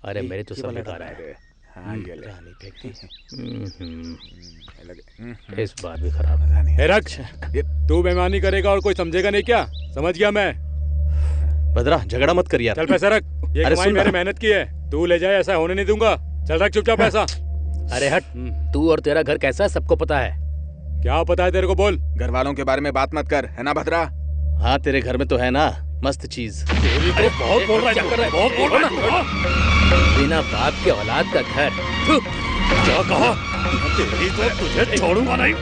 अरे मेरे तो सब बेकार है। हाँ ये ले। नहीं फेंकती। इस बार भी खराब है। रक्ष, तू बेईमानी करेगा और कोई समझेगा नहीं क्या? समझ गया मैं। भद्रा झगड़ा मत कर यार। चल पैसा रख, ये कमाई मेरे मेहनत की है, तू ले जाए, ऐसा होने नहीं दूंगा। चल रख चुपचाप पैसा। अरे हट, तू और तेरा घर कैसा है सबको पता है। क्या पता है तेरे को? बोल। घर वालों के बारे में बात मत कर, है ना भद्रा? हाँ तेरे घर में तो है ना मस्त चीज। अरे बहुत बोल रहा है, बहुत बोल रहा है। बिना बाप के औलाद का घर। क्या कहा? तेरी तो तुझे छोड़ूंगा नहीं।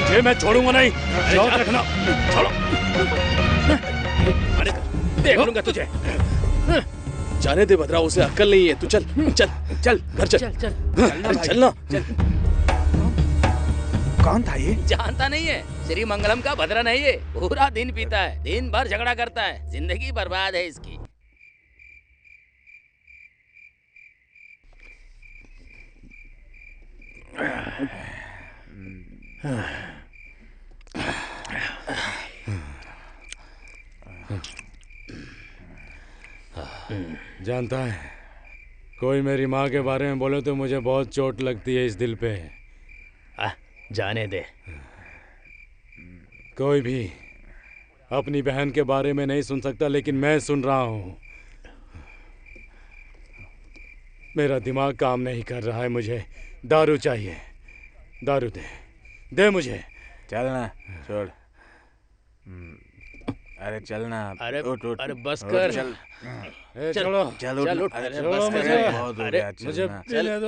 तुझे मैं छोड़ूंगा नहीं। जाओ रखना। छोड़ो। देख लूंगा तुझे। जाने दे भद्रा, उसे अक्ल नहीं है। तू चल चल चल घर चल। चलना। कौन था ये? जानता नहीं है? श्री मंगलम का भद्रा नहीं है। पूरा दिन पीता है, दिन भर झगड़ा करता है, जिंदगी बर्बाद है इसकी। जानता है, कोई मेरी माँ के बारे में बोले तो मुझे बहुत चोट लगती है इस दिल पे। जाने दे। कोई भी अपनी बहन के बारे में नहीं सुन सकता, लेकिन मैं सुन रहा हूँ। मेरा दिमाग काम नहीं कर रहा है, मुझे दारू चाहिए। दारू दे मुझे। चलना छोड़। अरे चलना। अरे उठ उठ। अरे बस कर। चल छोड़ो। चल चल उठ। अरे छोड़ो बस मुझे। बहुत हो अरे गया, मुझे चलना। पीने दो।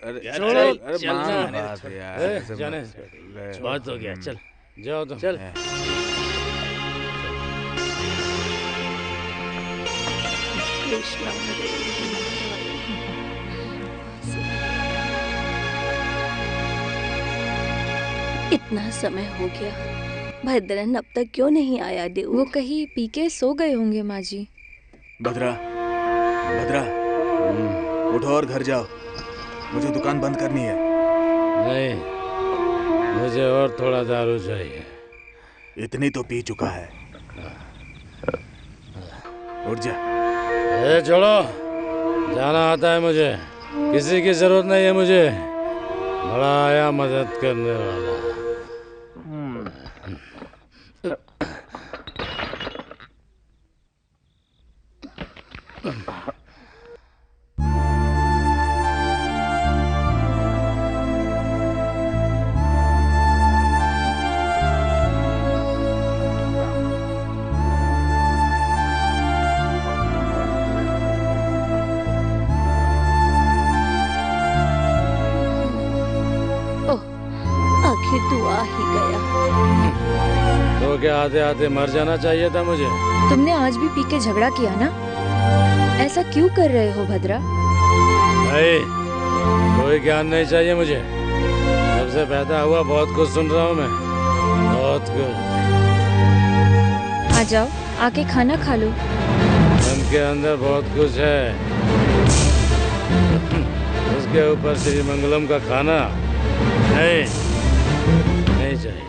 अरे छोड़ो। अरे मान बात यार, ऐसे जाने मत- बहुत हो गया। चल जाओ तुम। चल। इतना समय हो गया, भद्रन अब तक क्यों नहीं आया? देव वो कहीं पी के सो गए होंगे माँ जी। भद्रा, भद्रा, उठो और घर जाओ, मुझे दुकान बंद करनी है। नहीं, मुझे और थोड़ा दारू चाहिए। इतनी तो पी चुका है। उठ जा। छोड़ो, जाना आता है मुझे, किसी की जरूरत नहीं है मुझे। बड़ा आया मदद करने वाला। आखिर तू आ ही गया। तो क्या आते आते मर जाना चाहिए था मुझे? तुमने आज भी पी के झगड़ा किया ना? ऐसा क्यों कर रहे हो भद्रा? नहीं, कोई ज्ञान नहीं चाहिए मुझे। जब से पैदा हुआ बहुत कुछ सुन रहा हूँ मैं, बहुत कुछ। आ जाओ, आके खाना खा लो। मन के अंदर बहुत कुछ है, उसके ऊपर श्री मंगलम का खाना नहीं चाहिए।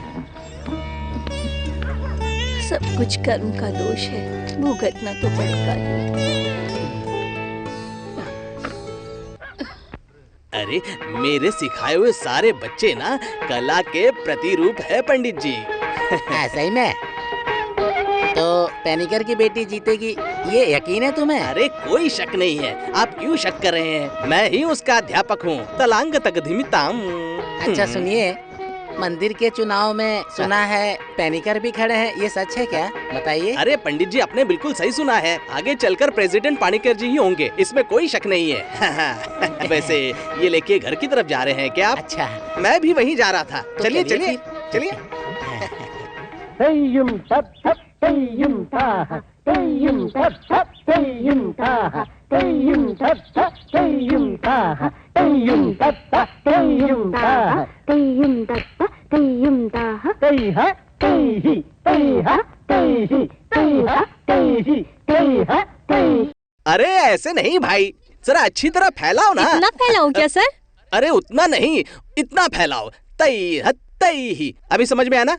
सब कुछ कर्म का दोष है, भुगतना तो पड़ेगा ही। अरे मेरे सिखाए हुए सारे बच्चे ना कला के प्रतिरूप है पंडित जी। ऐसा ही में? तो पेनिकर की बेटी जीतेगी ये यकीन है तुम्हें? अरे कोई शक नहीं है। आप क्यों शक कर रहे हैं? मैं ही उसका अध्यापक हूँ। तलांग तकधिमिताम। अच्छा सुनिए, मंदिर के चुनाव में सुना है पेनिकर भी खड़े हैं, ये सच है क्या? बताइए। अरे पंडित जी, आपने बिल्कुल सही सुना है। आगे चलकर प्रेसिडेंट पानीकर जी ही होंगे, इसमें कोई शक नहीं है। वैसे ये लेके घर की तरफ जा रहे हैं क्या आप? अच्छा, मैं भी वहीं जा रहा था। तो चलिए चलिए चलिए। अरे ऐसे नहीं भाई, जरा अच्छी तरह फैलाओ ना। इतना फैलाऊं क्या सर? अरे उतना नहीं, इतना फैलाओ। तई ही। अभी समझ में आया ना?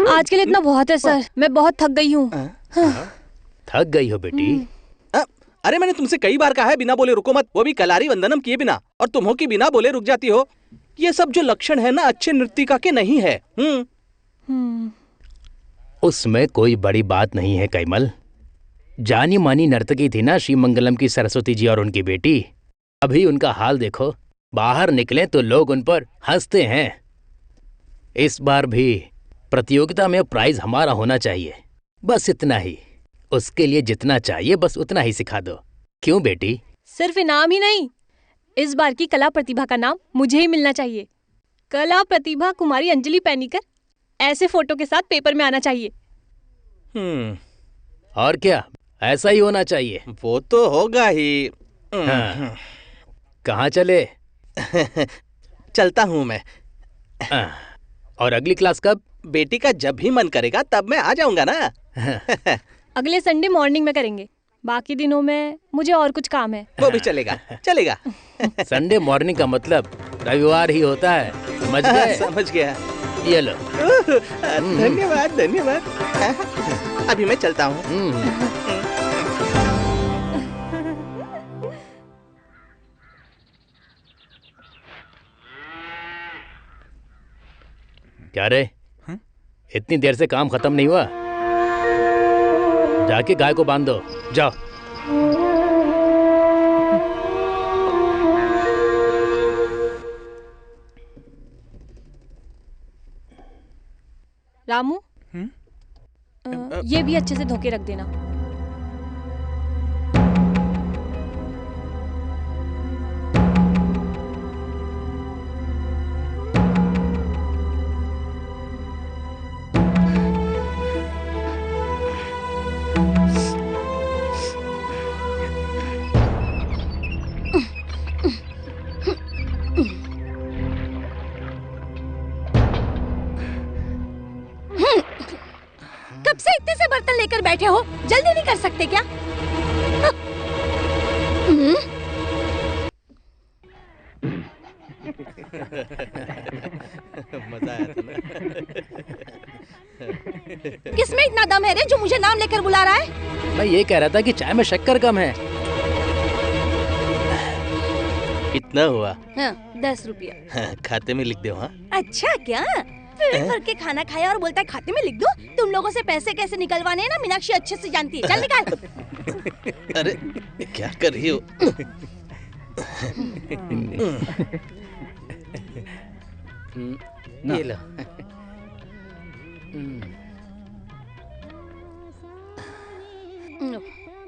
आज के लिए इतना बहुत है सर, मैं बहुत थक गई हूँ। थक गई हो बेटी? अरे मैंने तुमसे कई बार कहा है बिना बोले रुको मत, वो भी कलारी वंदनम किए बिना, और तुम हो कि बिना बोले रुक जाती हो। ये सब जो लक्षण है ना अच्छे नृत्यिका के नहीं है। उसमें कोई बड़ी बात नहीं है कैमल। जानी मानी नर्तकी थी ना श्रीमंगलम की सरस्वती जी और उनकी बेटी। अभी उनका हाल देखो, बाहर निकले तो लोग उन पर हंसते हैं। इस बार भी प्रतियोगिता में प्राइज हमारा होना चाहिए, बस इतना ही। उसके लिए जितना चाहिए बस उतना ही सिखा दो। क्यों बेटी? सिर्फ इनाम ही नहीं, इस बार की कला प्रतिभा का नाम मुझे ही मिलना चाहिए। कला प्रतिभा कुमारी अंजलि पैनीकर ऐसे फोटो के साथ पेपर में आना चाहिए। और क्या, ऐसा ही होना चाहिए। वो तो होगा ही। हाँ। कहाँ चले? चलता हूँ मैं। और अगली क्लास कब? बेटी का जब भी मन करेगा तब मैं आ जाऊंगा ना। अगले संडे मॉर्निंग में करेंगे, बाकी दिनों में मुझे और कुछ काम है। वो भी चलेगा, चलेगा। संडे मॉर्निंग का मतलब रविवार ही होता है, समझ गए? समझ गया। ये लो। धन्यवाद धन्यवाद। अभी मैं चलता हूँ। क्या रे, इतनी देर से काम खत्म नहीं हुआ? जाके गाय को बांध दो, जाओ। रामू, ये भी अच्छे से धो के रख देना। कब से इतने से बर्तन लेकर बैठे हो, जल्दी नहीं कर सकते क्या? मजा आया था ना? किसमें इतना दम है रे जो मुझे नाम लेकर बुला रहा है? मैं ये कह रहा था कि चाय में शक्कर कम है। कितना हुआ? 10 रुपया। खाते में लिख दो। हाँ अच्छा क्या? पेट भर के खाना खाया और बोलता है खाते में लिख दो। तुम लोगों से पैसे कैसे निकलवाने हैं ना मीनाक्षी अच्छे से जानती है। चल निकाल। अरे क्या कर रही हो? ये लो।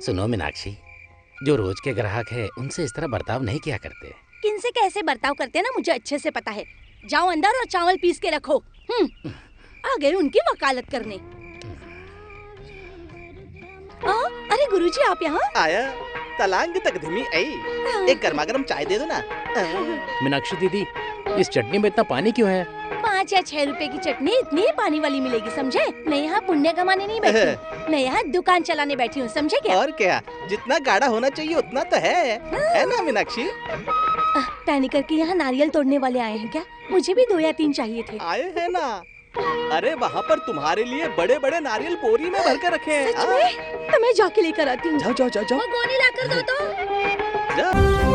सुनो मीनाक्षी, जो रोज के ग्राहक है उनसे इस तरह बर्ताव नहीं किया करते। किनसे कैसे बर्ताव करते हैं ना मुझे अच्छे से पता है। जाओ अंदर और चावल पीस के रखो। आ गए उनकी वकालत करने। अरे गुरुजी आप यहाँ? आया तलांग तक धीमी आई। एक गर्मा गर्म चाय दे दो ना। मीनाक्षी दीदी, इस चटनी में इतना पानी क्यों है? 5 या 6 रुपए की चटनी इतनी ही पानी वाली मिलेगी, समझे? मैं यहाँ पुण्य कमाने नहीं बैठी हूँ, मैं यहाँ दुकान चलाने बैठी हूँ, समझे क्या? और क्या, जितना गाढ़ा होना चाहिए उतना तो है ना मीनाक्षी? पैनीकर के यहाँ नारियल तोड़ने वाले आए हैं क्या? मुझे भी 2 या 3 चाहिए थे। आए हैं ना। अरे वहाँ पर तुम्हारे लिए बड़े बड़े नारियल बोरी में भर कर रखे हैं। सच में? तो मैं जाके लेकर आती हूँ। जाओ जाओ जाओ जाओ। वो गोनी लाकर दो तो। जाओ।